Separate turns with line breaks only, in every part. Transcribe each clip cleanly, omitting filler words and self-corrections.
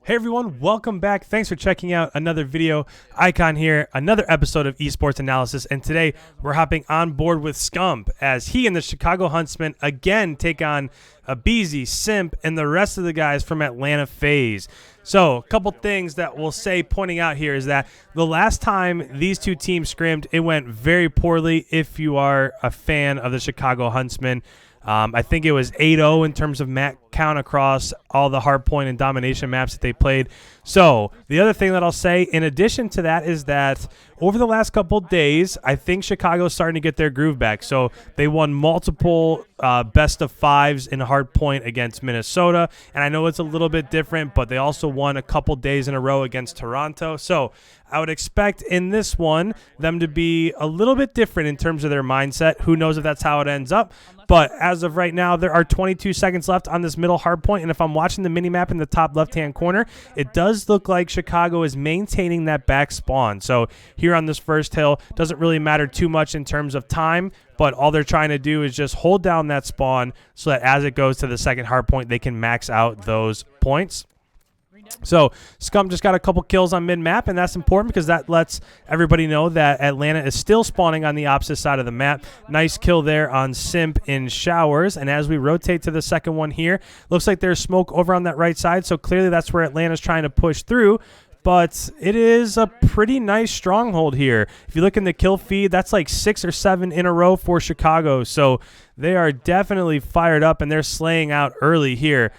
Hey everyone, welcome back. Thanks for checking out another video. Icon here, another episode of Esports Analysis, and today we're hopping on board with Scump as he and the Chicago Huntsmen again take on ABEZY, SIMP, and the rest of the guys from Atlanta Faze. So, a couple things that we'll say pointing out here is that the last time these two teams scrimmed, it went very poorly if you are a fan of the Chicago Huntsmen. I think it was 8-0 in terms of map count across all the hardpoint and domination maps that they played. So the other thing that I'll say in addition to that is that over the last couple days, I think Chicago's starting to get their groove back. So they won multiple best of fives in hardpoint against Minnesota. And I know it's a little bit different, but they also won a couple days in a row against Toronto. So I would expect in this one them to be a little bit different in terms of their mindset. Who knows if that's how it ends up. But as of right now, there are 22 seconds left on this middle hardpoint. And if I'm watching the minimap in the top left-hand corner, it does look like Chicago is maintaining that back spawn. So here on this first hill, doesn't really matter too much in terms of time. But all they're trying to do is just hold down that spawn so that as it goes to the second hardpoint, they can max out those points. So Scump just got a couple kills on mid-map, and that's important because that lets everybody know that Atlanta is still spawning on the opposite side of the map. Nice kill there on Simp in Showers, and as we rotate to the second one here, looks like there's smoke over on that right side, so clearly that's where Atlanta's trying to push through. But it is a pretty nice stronghold here. If you look in the kill feed, that's like 6 or 7 in a row for Chicago, so they are definitely fired up, and they're slaying out early here.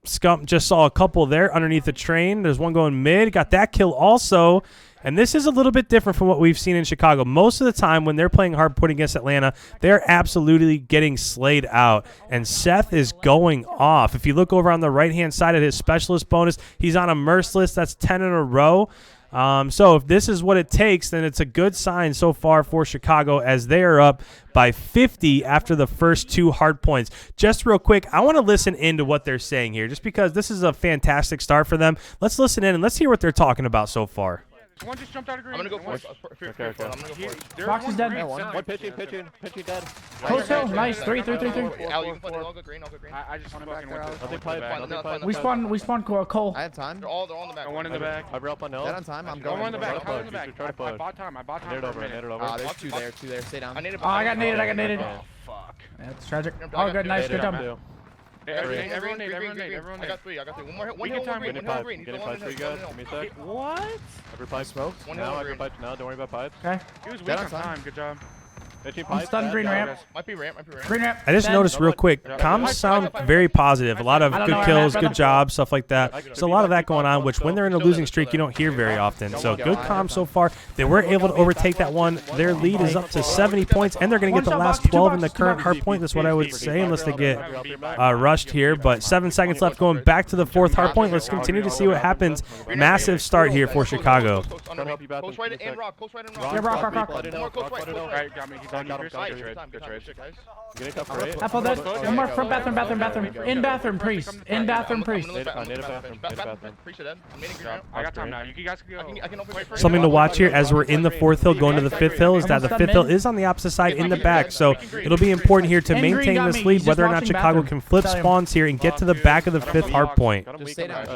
Scump just saw a couple there underneath the train. There's one going mid. Got that kill also. And this is a little bit different from what we've seen in Chicago. Most of the time when they're playing hardpoint against Atlanta, they're absolutely getting slayed out. And Seth is going off. If you look over on the right-hand side of his specialist bonus, he's on a merciless. That's 10 in a row. So if this is what it takes, then it's a good sign so far for Chicago as they are up by 50 after the first 2 hard points. Just real quick, I want to listen into what they're saying here just because this is a fantastic start for them. Let's listen in and let's hear what they're talking about so far.
One just jumped out of green.
I'm gonna go for it.
Okay.
I'm gonna go for it.
Fox is dead.
One pitching dead.
Close hill, nice. 3.
Al, you can play. I'll go green.
I just fucking went
Nothing
to
We spawned Cole.
I have time.
They're all in the back.
one in the back.
I'm up on
Dead on time. I'm
Go
going.
in the back.
Try to
Go in the back.
push.
I bought time.
Nailed over.
Ah, there's two there. Stay down.
I got naded.
Oh, fuck.
That's tragic. Oh, good, nice, good job.
Everyone nade.
I got 3. One more.
We get time.
Green.
Getting pipes for you guys. Give me a sec.
What?
Every pipe
Smoked.
now. Every pipe now. Don't worry about pipes.
Okay.
He was
Dead
weak
on
on
time.
time. Good job.
Pitching
I'm
pipe.
stunned green ramp.
Might be ramp.
Green ramp.
I just
Dead.
noticed real quick, comms sound very positive. A lot of
I don't
good
know where
kills,
I'm at,
good
brother.
jobs, stuff like that. So a lot of that going on, which when they're in a losing streak, you don't hear very often. So good comms so far. They were able to overtake that one. Their lead is up to 70 points, and they're going to get the last 12 in the current hard point. That's what I would say, unless they get rushed here. But 7 seconds left going back to the 4th hard point. Let's continue to see what happens. Massive start here for Chicago.
Close right and rock.
Yeah, rock.
More close right.
Alright, got me. He's on you.
Good trade.
Getting tough for it.
Apple dead. One more from bathroom. In bathroom, priest. In bathroom, priest.
Bathroom. Priest dead. I'm nading green ramp.
I got time now. You guys can go.
I can open it.
Something to watch here as we're in the 4th hill going to the 5th hill is that the 5th hill is on the opposite side in the back. So it'll be important here to maintain this lead, whether or not Chicago can flip spawns here and get to the back of the 5th hard point.
Just stay down.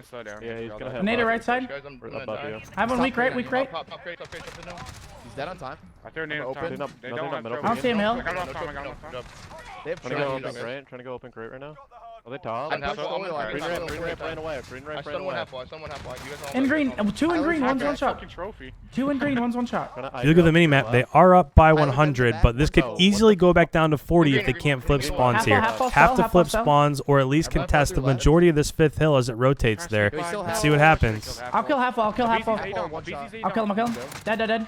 Slow down.
Yeah, he's gonna have.
Nade right side.
Above you.
I have one weak right.
Top crate.
He's dead on time.
I threw a nade
Open.
up. They don't have
I don't see him hill.
I got enough time.
They have
Trying to go
trains.
open crate. Trying to go open crate right now. Are they top?
I'm
pushed all the way.
Green ramp ran away. Green
I
ramp ran
stun one
away.
half wide. You guys all
In green. 2 in green. One's one
Fucking
shot.
trophy.
2 in green. One's one shot.
If you look at the minimap, they are up by 100, but this could easily go back down to 40 if they can't flip spawns here. Have to flip spawns or at least contest the majority of this 5th hill as it rotates there. Let's see what happens.
I'll kill half. I'll kill him. Dead.
Dead.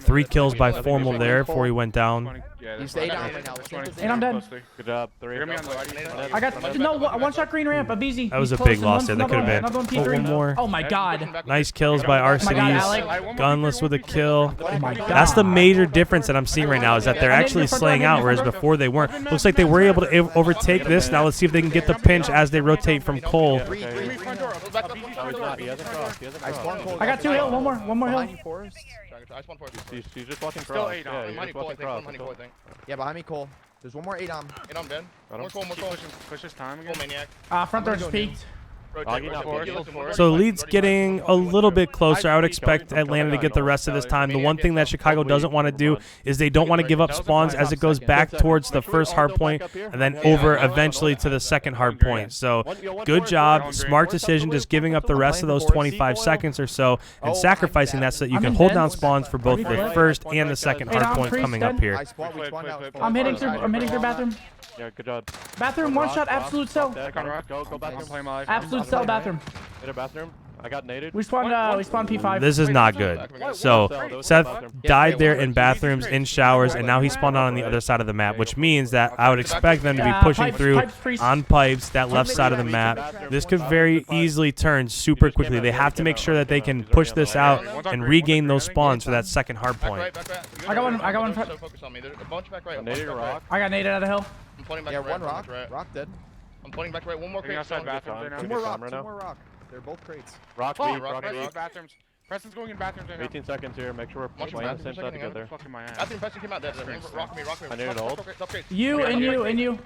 3 kills by Formal there before he went down.
You stay down right now.
And I'm dead.
Good job. 3.
I got no one shot green ramp. ABEZY.
That was a big loss there. That could have been.
Another one
Oh, one more.
Oh my god.
Nice kills by Arsenes.
Alec.
Gunless with a kill.
Oh my god.
That's the major difference that I'm seeing right now is that they're actually slaying out, whereas before they weren't. Looks like they were able to overtake this. Now let's see if they can get the pinch as they rotate from Cole.
I got 2 hill. One more hill.
Behind you, Forrest.
I spawned forest.
He's just walking
Still
cross.
8
Yeah,
on.
he's
Money
just
Cole, I
walking
think.
cross.
Money Cole, I think.
Yeah, behind me, Cole. There's one more 8 on.
And I'm dead.
Got him.
More cool, more
Keep
cool.
push this time
Full
again.
maniac.
Front door's peaked.
Rotate,
not
rotate.
forward,
Listen,
So
we're
lead's
already
getting a little bit closer. I would expect Atlanta to get the rest of this time. The one thing that Chicago doesn't want to do is they don't want to give up spawns as it goes back towards the first hard point and then over eventually to the second hard point. So good job, smart decision, just giving up the rest of those 25 seconds or so and sacrificing that so that you can hold down spawns for both the first and the second hard point coming up here.
I spawned, we spawned out.
I'm hitting through bathroom.
Yeah, good job.
Bathroom, one shot, absolute cell.
Go bathroom.
Play my life.
Absolute cell bathroom.
Hit a bathroom. I got naded.
We spawned P5.
This is not good. So Seth died there in bathrooms, in showers, and now he spawned on the other side of the map, which means that I would expect them to be pushing through on pipes, that left side of the map. This could very easily turn super quickly. They have to make sure that they can push this out and regain those spawns for that second hard point.
I got one front.
Focus on me. There's a bunch back right.
Naded a rock.
I got naded out of hill.
I'm pointing back
Yeah,
right.
one rock.
Right.
Rock dead.
I'm pointing back right. One more crate.
outside
Stone.
bathroom there now.
2 more rock.
right
2
now.
more rock. They're both crates.
Rock
Oh,
weak, rock
Preston's
weak.
bathrooms. Preston's going in bathrooms right now.
18 seconds here. Make sure we're
Watch
playing the
bathroom
same
for a
side
second,
together.
Fucking my ass.
Bathroom, Preston came out dead. Rock me.
I need it ult.
Top crate.
You and you.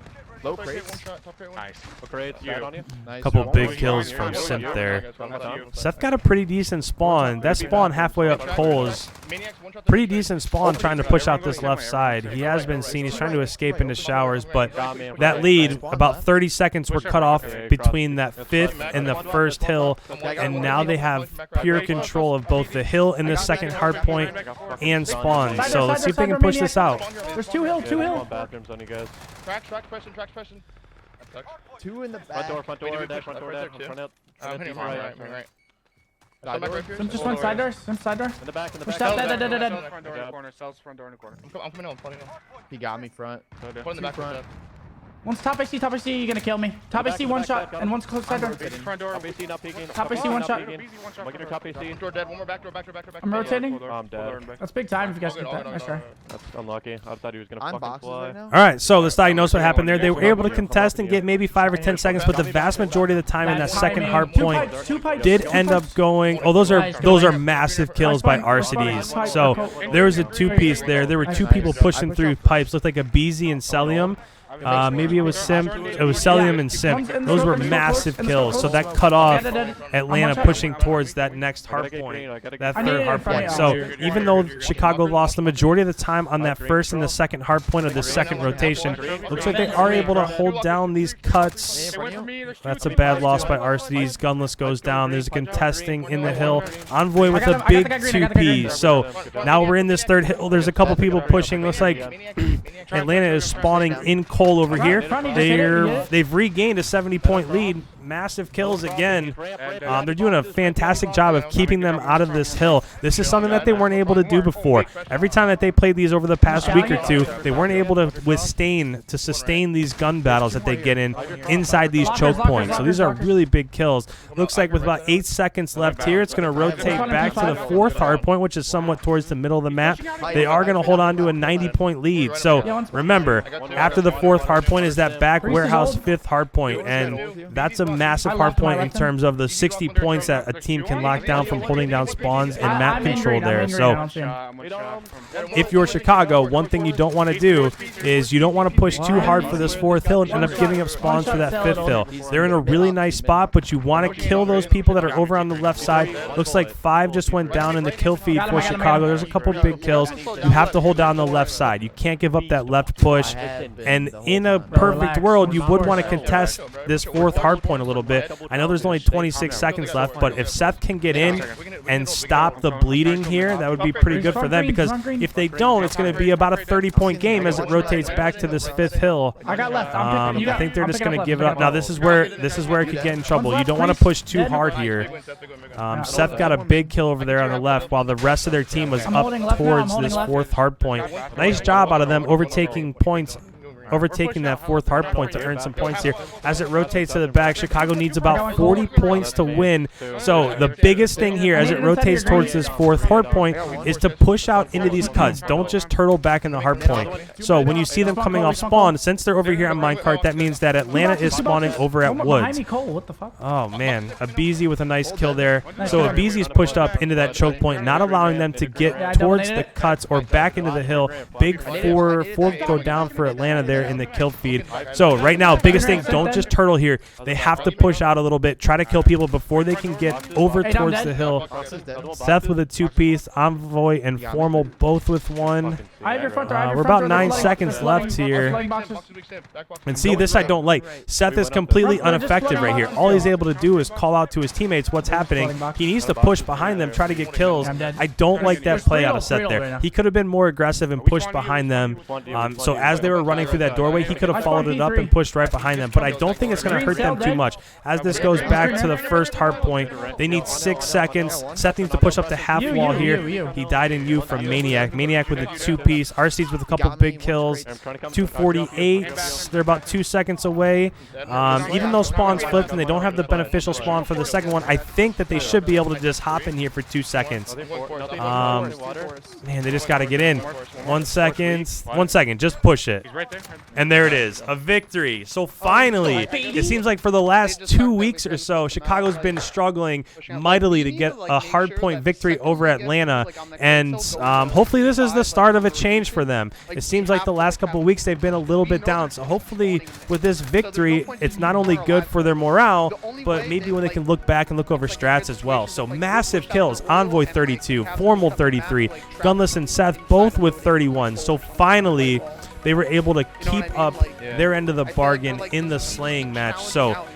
Low
Top crate,
crates.
one shot, top crate, one.
Nice.
Okay, bad on you.
Nice.
Couple
One
big
more.
kills
You're
from
on, you're
Simp
on,
there.
you're on, you're on.
Seth got a pretty decent spawn. That spawn halfway up poles.
Maniacs, one shot,
Pretty decent spawn trying to push out this left side. He has been seen. He's trying to escape into showers, but that lead, about 30 seconds were cut off between that fifth and the first hill, and now they have pure control of both the hill and the second hard point and spawn. So let's see if they can push this out.
There's 2 hill, 2 hill.
Bathrooms on you guys.
Track Preston. That sucks.
2 in the
Front door,
back.
front door, dash, front door, dash, front out.
I'm hitting him right.
Side door.
Some just one side door. Some side door.
In the back,
Push
back.
that, dead.
Front door in the corner. Cells front door in the corner.
I'm coming home.
He got me front.
Point in the
2
back.
front.
One's top AC, you're gonna kill me. Top AC, one shot, and one's close side door.
Front door.
Top AC, not peeking.
Top AC, one shot.
Easy, one shot.
Look at your top AC.
Door dead. One more back door.
I'm rotating.
I'm dead.
That's big time if you guys get that. Nice try.
That's unlucky. I thought he was gonna
On
fucking
boxes
fly.
right now.
All right, so let's diagnose what happened there. They were able to contest and get maybe 5 or 10 seconds, but the vast majority of the time in that second hard point did end up going. Oh, those are massive kills by RCDs. So there was a 2-piece there. There were 2 people pushing through pipes. Looked like ABEZY and Celium. Maybe it was Simp. It was Celium and Simp. Those were massive kills. So that cut off Atlanta pushing towards that next hard point, that third hard point. So even though Chicago lost the majority of the time on that first and the second hard point of the second rotation, looks like they are able to hold down these cuts. That's a bad loss by RCDs. Gunless goes down. There's a contesting in the hill. Envoy with a big 2P. So now we're in this third hill. There's a couple people pushing. Looks like Atlanta is spawning in coal over here. They've regained a 70-point lead. Massive kills again. They're doing a fantastic job of keeping them out of this hill. This is something that they weren't able to do before. Every time that they played these over the past week or 2, they weren't able to sustain these gun battles that they get inside these choke points. So these are really big kills. Looks like with about 8 seconds left here, it's going to rotate back to the 4th hard point, which is somewhat towards the middle of the map. They are going to hold on to a 90-point lead. So remember, after the 4th hard point is that back warehouse 5th hard point, and that's a massive hard point in terms of the 60 points that a team can lock down from holding down spawns and map control there. So if you're Chicago, one thing you don't want to do is you don't want to push too hard for this 4th hill and end up giving up spawns for that 5th hill. They're in a really nice spot, but you want to kill those people that are over on the left side. Looks like 5 just went down in the kill feed for Chicago. There's a couple big kills. You have to hold down the left side. You can't give up that left push. And in a perfect world, you would want to contest this 4th hard point a little bit. I know there's only 26 seconds left, but if Seth can get in and stop the bleeding here, that would be pretty good for them, because if they don't, it's going to be about a 30-point game as it rotates back to this 5th hill.
I got left.
I think they're just going to give it up. Now this is where it could get in trouble. You don't want to push too hard here. Seth got a big kill over there on the left, while the rest of their team was up towards this 4th hard point. Nice job out of them overtaking that 4th hard point to earn some points here. As it rotates to the back, Chicago needs about 40 points to win. So the biggest thing here as it rotates towards this 4th hard point is to push out into these cuts. Don't just turtle back in the hard point. So when you see them coming off spawn, since they're over here on minecart, that means that Atlanta is spawning over at woods. Oh man, ABEZY with a nice kill there. So ABEZY's pushed up into that choke point, not allowing them to get towards the cuts or back into the hill. Big 4 go down for Atlanta there. there in the kill feed. So right now, biggest thing, don't just turtle here. They have to push out a little bit, try to kill people before they can get over towards the hill. Seth with a 2-piece, Envoy and Formal both with 1.
I have your front door. I have your
We're
front
about
door.
9
They're
seconds
flooding
left
boxes,
here.
flooding boxes.
And see, this I don't like. Seth is completely unaffected right here. All he's able to do is call out to his teammates what's happening. He needs to push behind them, try to get kills. I don't like that play out of Seth there. He could have been more aggressive and pushed behind them. So as they were running through that doorway, he could have followed it up and pushed right behind them. But I don't think it's going to hurt them too much. As this goes back to the first Hardpoint, they need 6 seconds. Seth needs to push up to half wall here. He died in U from Maniac. Maniac with a 2-piece. RC's with a couple big kills. 248. They're about 2 seconds away. Even though spawns flipped and they don't have the beneficial spawn for the second one, I think that they should be able to just hop in here for 2 seconds. Man, they just got to get in. 1 second. 1 second. Just push it.
He's right there.
And there it is. A victory. So finally, it seems like for the last 2 weeks or so, Chicago's been struggling mightily to get a hardpoint victory over Atlanta. And hopefully this is the start of a change for them. It seems like the last couple of weeks they've been a little bit down. So hopefully with this victory, it's not only good for their morale, but maybe when they can look back and look over strats as well. So massive kills. Envoy 32, Formal 33, Gunless and Seth both with 31. So finally, they were able to keep up their end of the bargain in the slaying match. So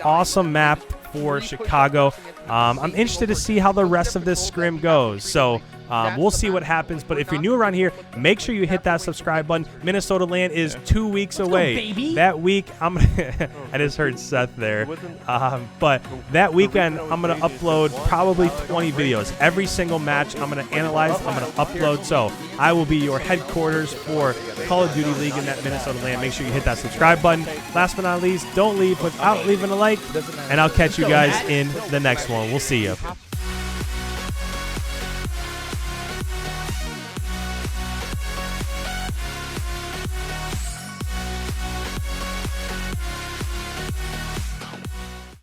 awesome map for Chicago. I'm interested to see how the rest of this scrim goes. So we'll see what happens. But if you're new around here, make sure you hit that subscribe button. Minnesota Land is 2 weeks away. That week, I just heard Seth there. But that weekend, I'm going to upload probably 20 videos. Every single match I'm going to analyze, I'm going to upload. So I will be your headquarters for Call of Duty League in that Minnesota Land. Make sure you hit that subscribe button. Last but not least, don't leave without leaving a like. And I'll catch you guys in the next one. We'll see you.